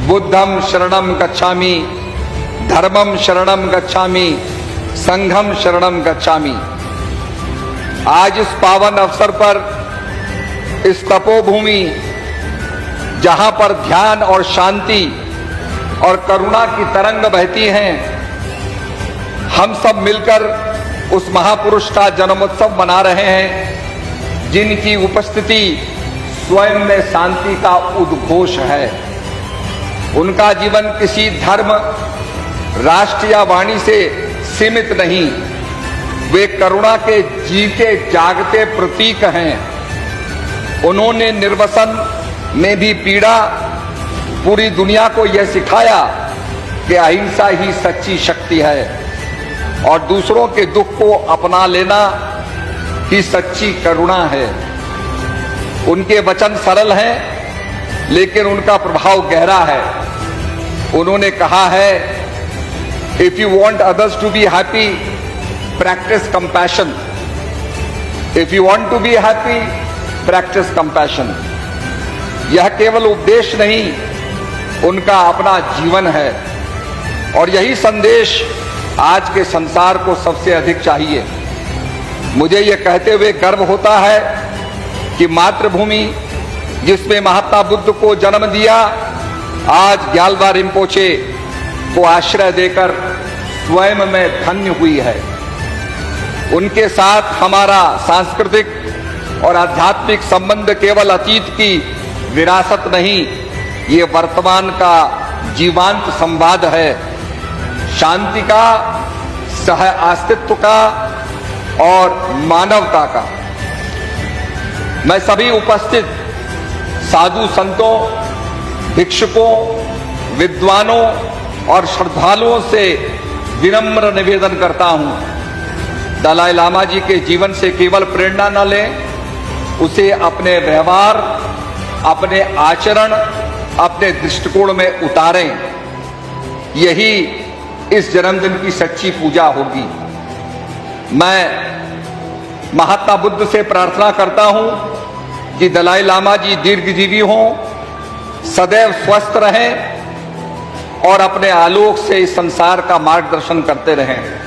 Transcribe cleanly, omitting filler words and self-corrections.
बुद्धम शरणम गच्छामि, धर्मम शरणम गच्छामि, संघम शरणम गच्छामि। आज इस पावन अवसर पर इस तपोभूमि जहां पर ध्यान और शांति और करुणा की तरंग बहती हैं, हम सब मिलकर उस महापुरुष का जन्मोत्सव मना रहे हैं जिनकी उपस्थिति स्वयं में शांति का उद्घोष है। उनका जीवन किसी धर्म, राष्ट्र या वाणी से सीमित नहीं, वे करुणा के जीते जागते प्रतीक हैं। उन्होंने निर्वसन में भी पीड़ा पूरी दुनिया को यह सिखाया कि अहिंसा ही सच्ची शक्ति है और दूसरों के दुख को अपना लेना ही सच्ची करुणा है। उनके वचन सरल हैं लेकिन उनका प्रभाव गहरा है। उन्होंने कहा है, if you want others to be happy, practice compassion. If you want to be happy, practice compassion. यह केवल उपदेश नहीं, उनका अपना जीवन है और यही संदेश आज के संसार को सबसे अधिक चाहिए। मुझे यह कहते हुए गर्व होता है कि मातृभूमि जिसमें महात्मा बुद्ध को जन्म दिया, आज ग्याल्बा रिम्पोचे को आश्रय देकर स्वयं में धन्य हुई है। उनके साथ हमारा सांस्कृतिक और आध्यात्मिक संबंध केवल अतीत की विरासत नहीं, ये वर्तमान का जीवांत संवाद है, शांति का, सह अस्तित्व का और मानवता का। मैं सभी उपस्थित साधु संतों, भिक्षुकों, विद्वानों और श्रद्धालुओं से विनम्र निवेदन करता हूं, दलाई लामा जी के जीवन से केवल प्रेरणा न लें, उसे अपने व्यवहार, अपने आचरण, अपने दृष्टिकोण में उतारें। यही इस जन्मदिन की सच्ची पूजा होगी। मैं महात्मा बुद्ध से प्रार्थना करता हूं कि दलाई लामा जी दीर्घजीवी हों, सदैव स्वस्थ रहें और अपने आलोक से इस संसार का मार्गदर्शन करते रहें।